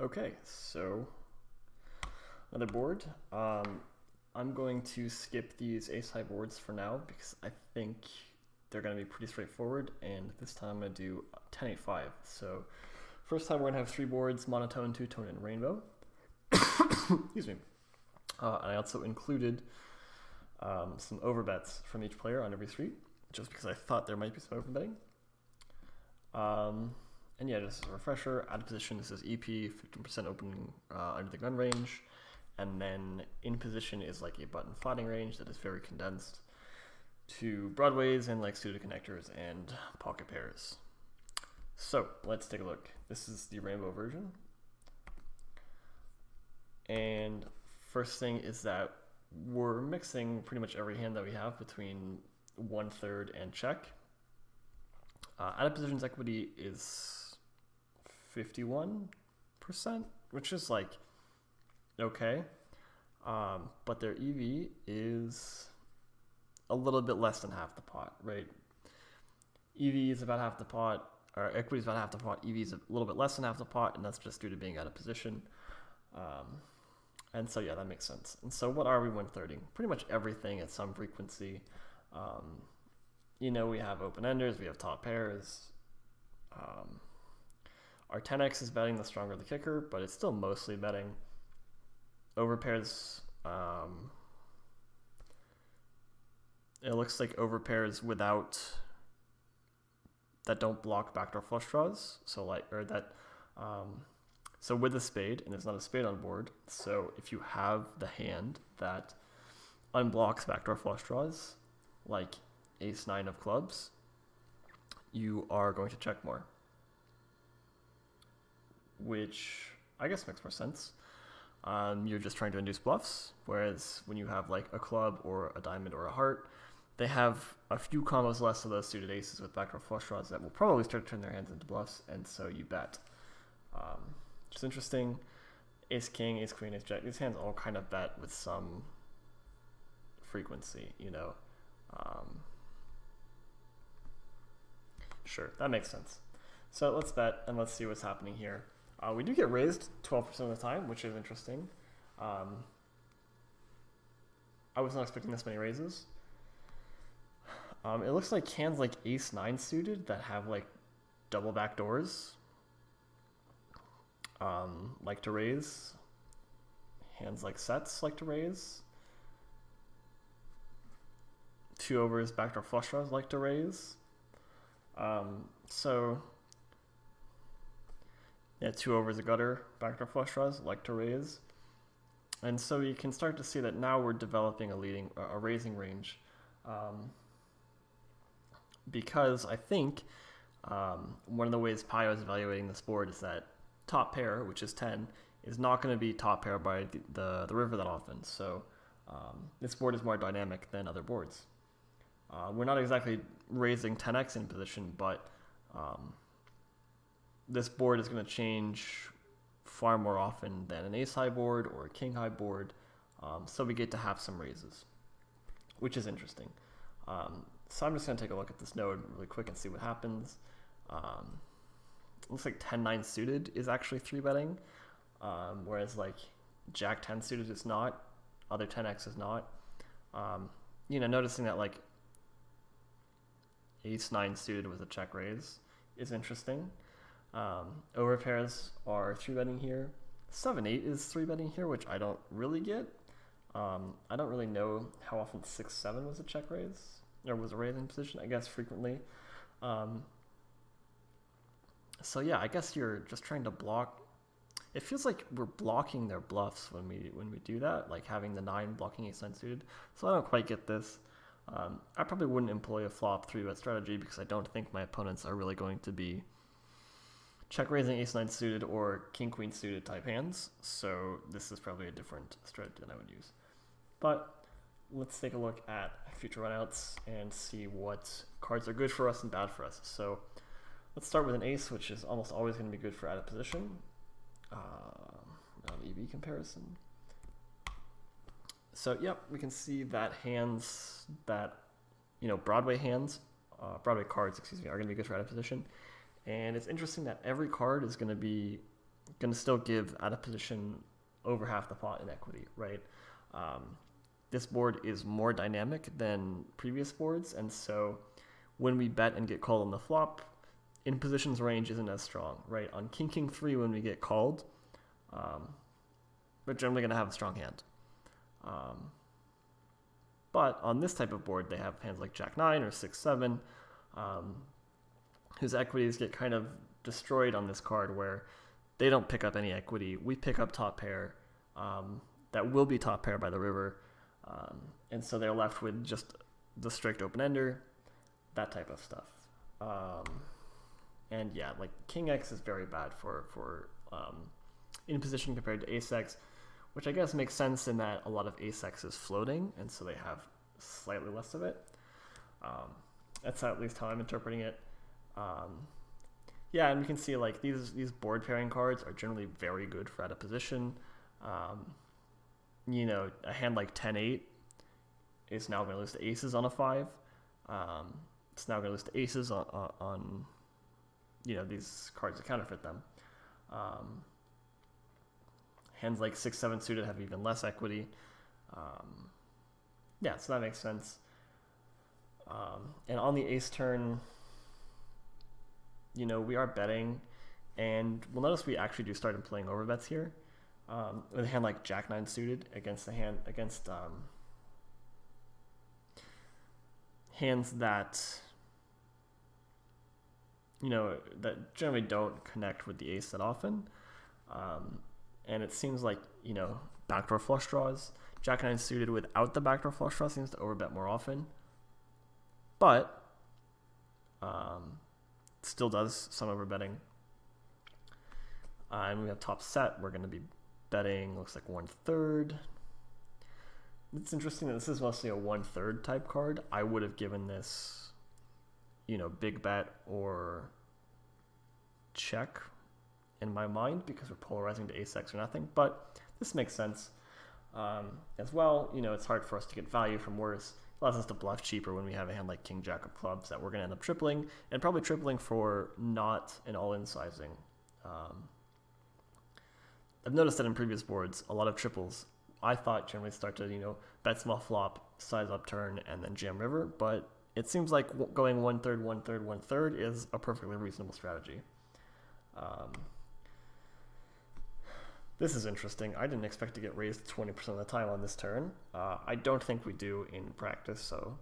Okay, so another board. I'm going to skip these ace-high boards for now because I think they're going to be pretty straightforward, and this time I'm going to do 10-8-5. So first time we're going to have three boards, monotone, two-tone, and rainbow. Excuse me. And I also included some overbets from each player on every street, just because I thought there might be some overbetting. And yeah, just as a refresher, out of position, this is EP, 15% opening under the gun range. And then in position is like a button flatting range that is very condensed to broadways and like suited connectors and pocket pairs. So let's take a look. This is the rainbow version. And first thing is that we're mixing pretty much every hand that we have between 1/3 and check. Out of position's equity is 51%, which is like okay. But their EV is a little bit less than half the pot, right? EV is about half the pot, or equity is about half the pot. EV is a little bit less than half the pot, and that's just due to being out of position. And so yeah, that makes sense. And so what are we 1/3ing? Pretty much everything at some frequency. We have open-enders, we have top pairs. Our 10x is betting the stronger the kicker, but it's still mostly betting. Overpairs, it looks like overpairs that don't block backdoor flush draws. So with a spade, and there's not a spade on board, so if you have the hand that unblocks backdoor flush draws, like ace-9 of clubs, you are going to check more, which I guess makes more sense. You're just trying to induce bluffs, whereas when you have like a club or a diamond or a heart, they have a few combos less of those suited aces with backdoor flush draws that will probably start to turn their hands into bluffs, and so you bet. Which is interesting. Ace king, ace queen, ace jack, these hands all kind of bet with some frequency, Sure, that makes sense. So let's bet and let's see what's happening here. We do get raised 12% of the time, which is interesting. I was not expecting this many raises. It looks like hands like ace-9 suited that have like double back doors like to raise. Hands like sets like to raise. 2 overs backdoor flush draws like to raise. So yeah, 2 overs a gutter, backdoor flush draws like to raise. And so you can start to see that now we're developing a raising range. Because I think one of the ways Pio is evaluating this board is that top pair, which is 10, is not going to be top pair by the river that often. So this board is more dynamic than other boards. We're not exactly raising 10x in position, but this board is going to change far more often than an ace-high board or a king-high board, so we get to have some raises, which is interesting. So I'm just going to take a look at this node really quick and see what happens. Looks like 10-9 suited is actually 3-betting, whereas like Jack-10 suited is not, other 10x is not. Noticing that like ace-9 suited with a check raise is interesting. Overpairs are 3-betting here. 7-8 is 3-betting here, which I don't really get. I don't really know how often 6-7 was a check raise, or was a raising position, I guess frequently. So yeah, I guess you're just trying to block. It feels like we're blocking their bluffs when we do that, like having the 9 blocking ace-9 suited. So I don't quite get this. I probably wouldn't employ a flop 3-bet strategy because I don't think my opponents are really going to be check raising ace-9 suited or king-queen suited type hands. So this is probably a different strategy than I would use. But let's take a look at future runouts and see what cards are good for us and bad for us. So let's start with an ace, which is almost always going to be good for out of position. EV comparison. So yep, we can see that hands that, Broadway cards, are going to be good for out of position. And it's interesting that every card is going to be going to still give out of position over half the pot in equity, right? This board is more dynamic than previous boards, and so when we bet and get called on the flop, in positions range isn't as strong, right? On king 3 when we get called, we're generally going to have a strong hand. But on this type of board, they have hands like Jack 9 or 6-7, whose equities get kind of destroyed on this card, where they don't pick up any equity. We pick up top pair that will be top pair by the river, and so they're left with just the strict open-ender, that type of stuff. And yeah, like King X is very bad for in position compared to Ace X, which I guess makes sense in that a lot of Ace X is floating, and so they have slightly less of it. That's at least how I'm interpreting it. Yeah, and we can see like these board pairing cards are generally very good for out of position. You know, a hand like 10-8 is now going to lose to aces on a 5. It's now going to lose to aces on you know, these cards that counterfeit them. Hands like 6-7 suited have even less equity. Yeah, so that makes sense. And on the ace turn, you know, we are betting, and we'll notice we actually do start playing overbets here. With a hand like Jack 9 suited against the hand against hands that, you know, that generally don't connect with the ace that often. And it seems like, you know, backdoor flush draws. Jack 9 suited without the backdoor flush draw seems to overbet more often. But still does some overbetting. And we have top set. We're going to be betting, looks like 1/3. It's interesting that this is mostly a 1/3 type card. I would have given this, you know, big bet or check in my mind because we're polarizing to ace X or nothing, but this makes sense as well. You know, it's hard for us to get value from worse. It allows us to bluff cheaper when we have a hand like King Jack of clubs that we're going to end up tripling, and probably tripling for not an all-in sizing. I've noticed that in previous boards, a lot of triples, I thought generally start to, you know, bet small flop, size up turn, and then jam river, but it seems like going 1/3, 1/3, 1/3 is a perfectly reasonable strategy. This is interesting. I didn't expect to get raised 20% of the time on this turn. I don't think we do in practice, so,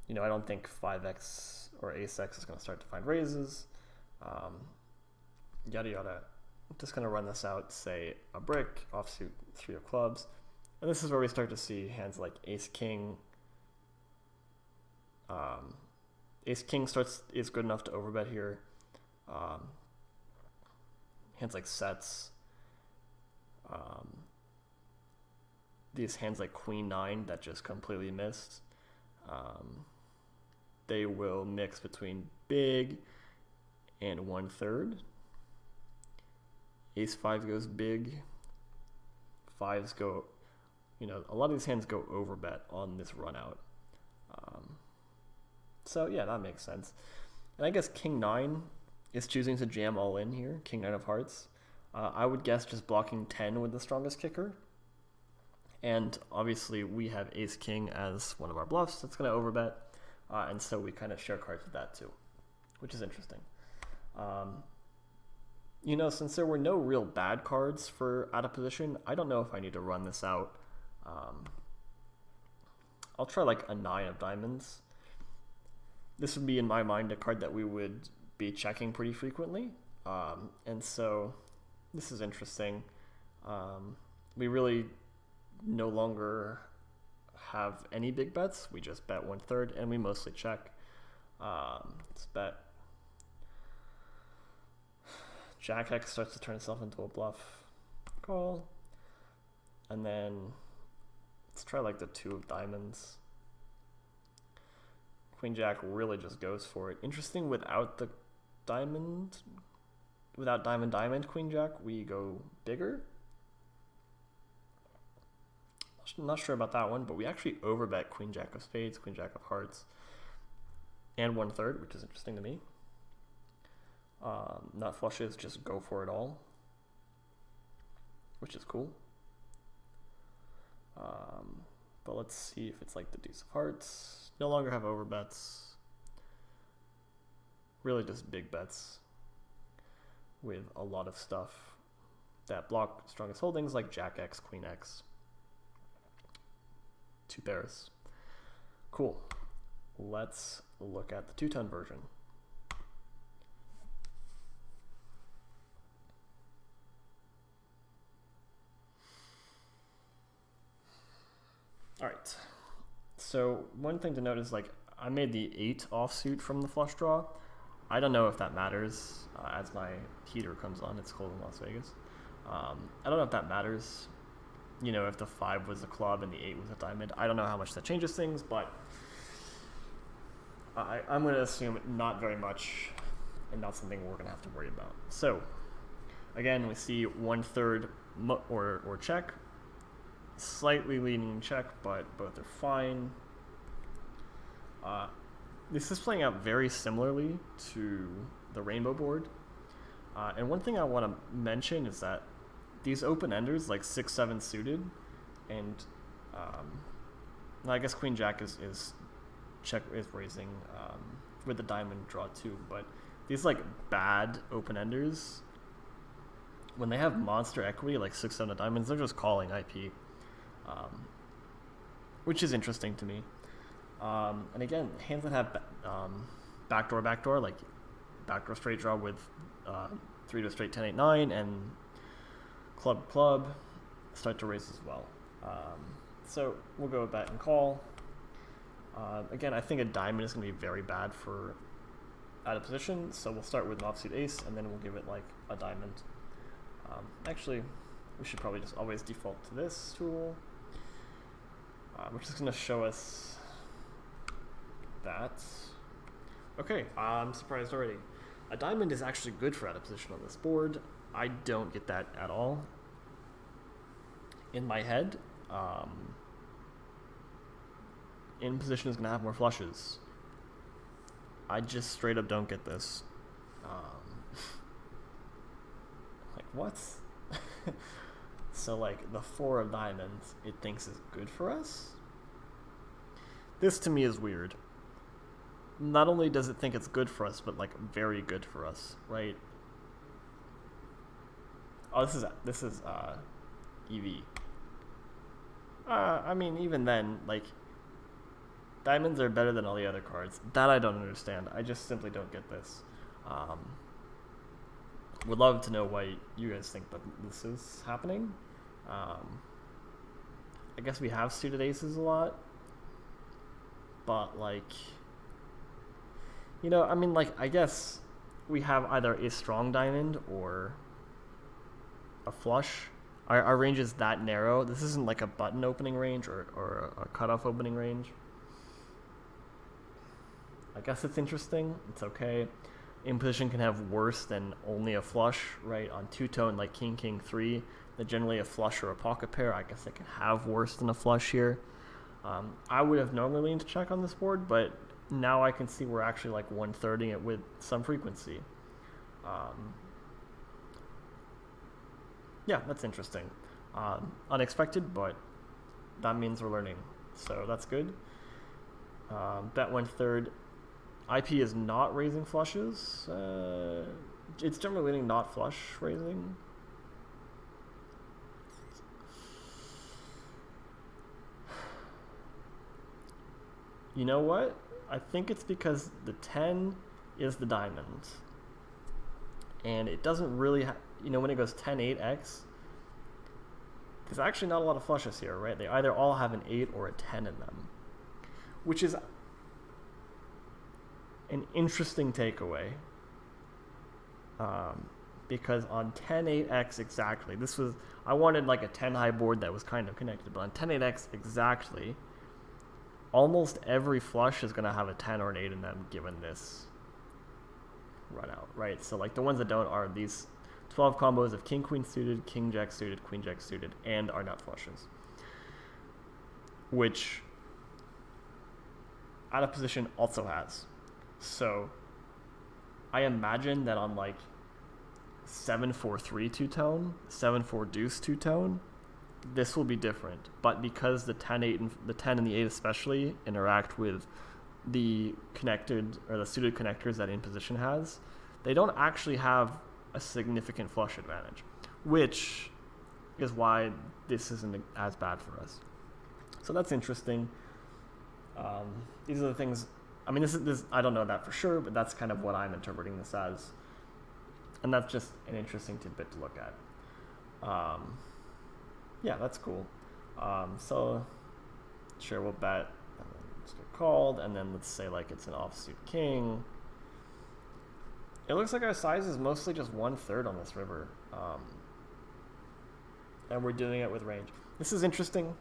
you know, I don't think 5x or ace X is going to start to find raises. Yada yada. I'm just going to run this out, say a brick, offsuit 3 of clubs. And this is where we start to see hands like ace king. Ace king is good enough to overbet here. Hands like sets. These hands like queen 9 that just completely missed. They will mix between big and 1/3. Ace 5 goes big. 5s go, you know, a lot of these hands go overbet on this run out. So yeah, that makes sense. And I guess King 9 is choosing to jam all in here. King 9 of hearts. I would guess just blocking 10 with the strongest kicker. And obviously we have ace king as one of our bluffs that's going to overbet. And so we kind of share cards with that too, which is interesting. You know, since there were no real bad cards for out of position, I don't know if I need to run this out. I'll try like a 9 of diamonds. This would be, in my mind, a card that we would be checking pretty frequently. And so this is interesting. We really no longer have any big bets. We just bet 1/3 and we mostly check. Let's bet. Jack X starts to turn itself into a bluff call. And then let's try like the 2 of diamonds. Queen Jack really just goes for it. Interesting, without the diamond, without diamond, Queen Jack, we go bigger. I'm not sure about that one, but we actually overbet Queen Jack of spades, Queen Jack of hearts, and 1/3, which is interesting to me. Nut flushes, just go for it all. which is cool. But let's see if it's like the deuce of hearts. No longer have overbets. Really just big bets with a lot of stuff that block strongest holdings like Jack X, Queen X. 2 pairs. Cool. Let's look at the two-tone version. All right. So one thing to note is like I made the 8 offsuit from the flush draw. I don't know if that matters as my heater comes on. It's cold in Las Vegas. I don't know if that matters. You know, if the 5 was a club and the 8 was a diamond. I don't know how much that changes things, but I'm going to assume not very much and not something we're going to have to worry about. So, again, we see 1/3 or check. Slightly leaning check, but both are fine. This is playing out very similarly to the rainbow board. And one thing I want to mention is that these open-enders, like 6-7 suited, and I guess Queen Jack is raising with the diamond draw too, but these like bad open-enders, when they have monster equity like 6-7 of diamonds, they're just calling IP, which is interesting to me. And again, hands that have backdoor, like backdoor straight draw with 3 to straight 10-8-9 and club start to raise as well. So we'll go with bet and call. Again, I think a diamond is going to be very bad for out of position, so we'll start with an offsuit ace and then we'll give it like a diamond. Actually, we should probably just always default to this tool, which is going to show us that. Okay, I'm surprised already. A diamond is actually good for out of position on this board. I don't get that at all. In my head, in position is going to have more flushes. I just straight up don't get this. Like, what? So, like, the 4 of diamonds, it thinks is good for us? This, to me, is weird. Not only does it think it's good for us, but, like, very good for us, right? Oh, this is EV. I mean, even then, like, diamonds are better than all the other cards. That I don't understand. I just simply don't get this. Would love to know why you guys think that this is happening. I guess we have suited aces a lot, but like, you know, I mean, like, I guess we have either a strong diamond or a flush. Our range is that narrow. This isn't like a button opening range or a cutoff opening range. I guess it's interesting. It's okay. In position can have worse than only a flush, right? On two-tone, like king, king, 3, that generally a flush or a pocket pair. I guess it can have worse than a flush here. I would have normally leaned to check on this board, but now I can see we're actually like 1/3ing it with some frequency. Yeah, that's interesting. Unexpected, but that means we're learning. So that's good. Bet 1/3. IP is not raising flushes. It's generally leaning not flush raising. You know what? I think it's because the 10 is the diamond. And it doesn't really you know, when it goes 10-8x, there's actually not a lot of flushes here, right? They either all have an 8 or a 10 in them, which is an interesting takeaway. Because on 10-8x exactly, I wanted like a 10 high board that was kind of connected, but on 10-8x exactly, almost every flush is going to have a 10 or an 8 in them given this run out, right? So like the ones that don't are these 12 combos of king, queen suited, king, jack suited, queen, jack suited, and are not flushes, which out of position also has. So I imagine that on like 7-4-3 two-tone, 7-4 deuce two-tone, this will be different. But because the 10-8 and the 10 and the 8 especially interact with the connected or the suited connectors that in position has, they don't actually have a significant flush advantage, which is why this isn't as bad for us. So that's interesting. These are the things. I mean, this I don't know that for sure, but that's kind of what I'm interpreting this as, and that's just an interesting tidbit to look at. Yeah, that's cool. So sure, we'll bet, and then just get called, and then let's say like it's an offsuit king. It looks like our size is mostly just 1/3 on this river, and we're doing it with range. This is interesting.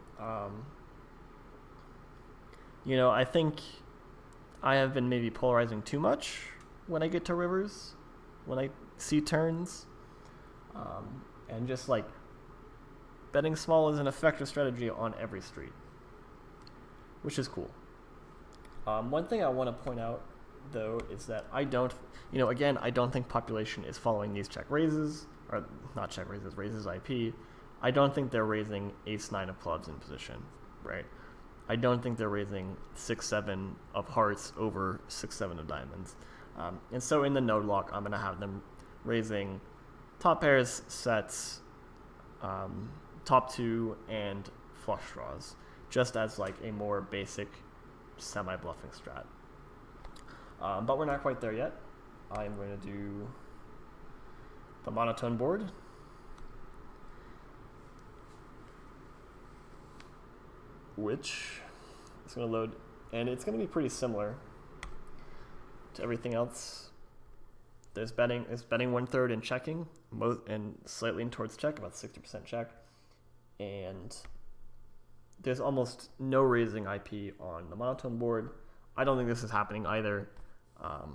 I think I have been maybe polarizing too much when I get to rivers, when I see turns, and just like betting small is an effective strategy on every street, which is cool. One thing I want to point out though is that I don't think population is following these check raises, or not check raises, raises IP. I don't think they're raising ace-9 of clubs in position, right? I don't think they're raising 6-7 of hearts over 6-7 of diamonds. And so in the node lock, I'm going to have them raising top pairs, sets, top two, and flush draws, just as like a more basic semi-bluffing strat. But we're not quite there yet. I'm going to do the monotone board. Which is going to load, and it's going to be pretty similar to everything else. It's betting 1/3 and checking, and slightly in towards check, about 60% check, and there's almost no raising IP on the monotone board. I don't think this is happening either. Our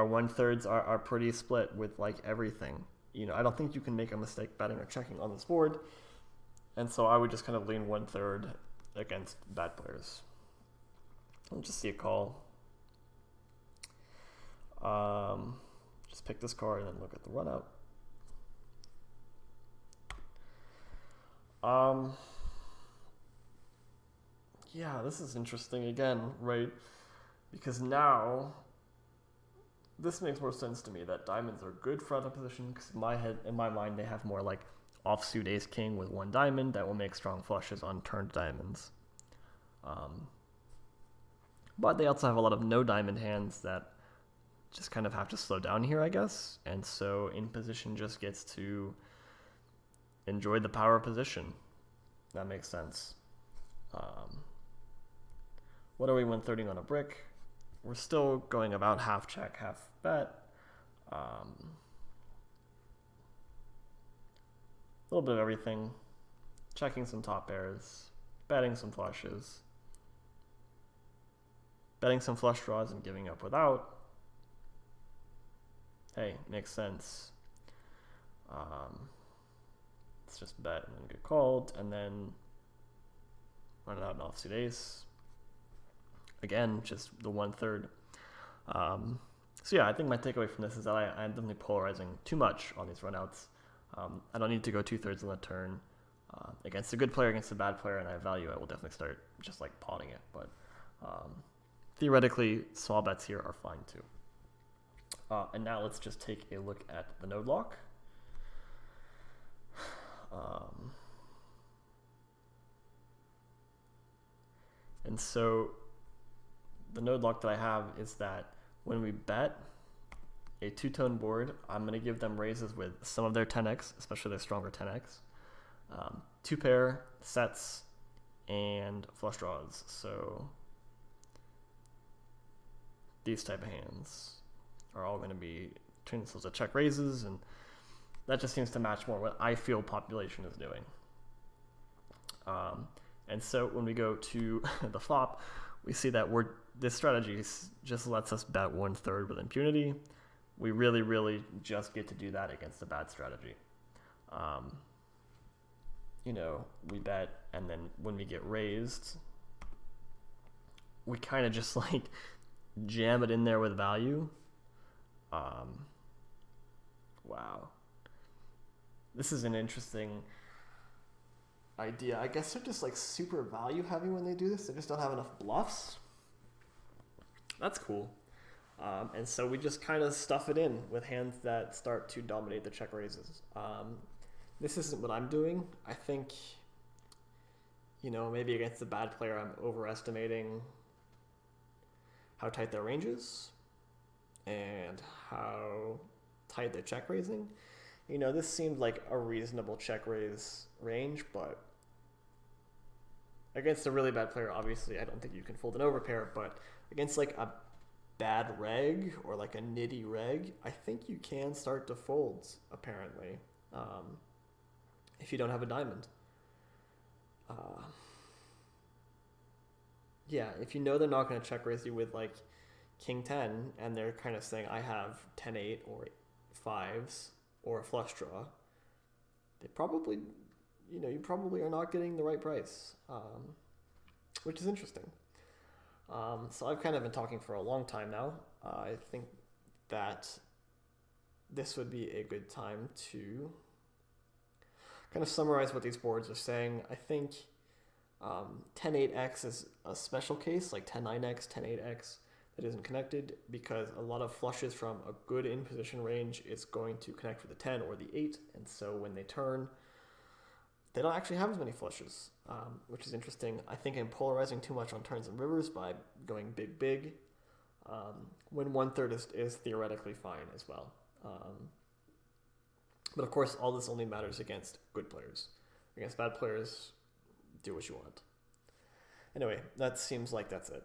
1/3s are pretty split with like everything. I don't think you can make a mistake betting or checking on this board. And so I would just kind of lean 1/3 against bad players. I'll just see a call. Just pick this card and then look at the run out. Yeah, this is interesting again, right? Because now this makes more sense to me that diamonds are good for out of position, because in my mind, they have more like offsuit ace king with 1 diamond that will make strong flushes on turned diamonds. But they also have a lot of no diamond hands that just kind of have to slow down here, I guess. And so in position just gets to enjoy the power of position. That makes sense. What are we 1/3ing on a brick? We're still going about half check, half bet. A little bit of everything. Checking some top pairs, betting some flushes, betting some flush draws and giving up without. Hey, makes sense. Let's just bet and then get called, and then run it out an offsuit ace. Again, just the 1/3. So yeah, I think my takeaway from this is that I'm definitely polarizing too much on these runouts. I don't need to go 2/3 on the turn against a good player, against a bad player, and I value it. We'll definitely start just like pawning it. But theoretically, small bets here are fine too. And now let's just take a look at the node lock. And so the node lock that I have is that when we bet a two-tone board, I'm going to give them raises with some of their 10x, especially their stronger 10x, 2-pair, sets, and flush draws. So these type of hands are all going to be turning themselves to check raises, and that just seems to match more what I feel population is doing. And so when we go to the flop, we see that this strategy just lets us bet 1/3 with impunity. We really, really just get to do that against a bad strategy. We bet, and then when we get raised, we kind of just like jam it in there with value. Wow. This is an interesting idea. I guess they're just like super value heavy when they do this. They just don't have enough bluffs. That's cool. And so we just kind of stuff it in with hands that start to dominate the check raises. This isn't what I'm doing. I think, maybe against a bad player, I'm overestimating how tight their range is and how tight their check raising. This seemed like a reasonable check raise range, but against a really bad player, obviously, I don't think you can fold an overpair, but against like a bad reg or like a nitty reg, I think you can start to fold, apparently, if you don't have a diamond. Yeah, if you know they're not going to check raise you with like king 10 and they're kind of saying I have 10-8 or 5s or a flush draw, they probably, you probably are not getting the right price, which is interesting. So I've kind of been talking for a long time now. I think that this would be a good time to kind of summarize what these boards are saying. I think 10-8x is a special case, like 10-9x, 10-8x, that isn't connected because a lot of flushes from a good in position range is going to connect with the 10 or the 8, and so when they turn, they don't actually have as many flushes, which is interesting. I think I'm polarizing too much on turns and rivers by going big, when 1/3 is theoretically fine as well. But of course, all this only matters against good players. Against bad players, do what you want. Anyway, that seems like that's it.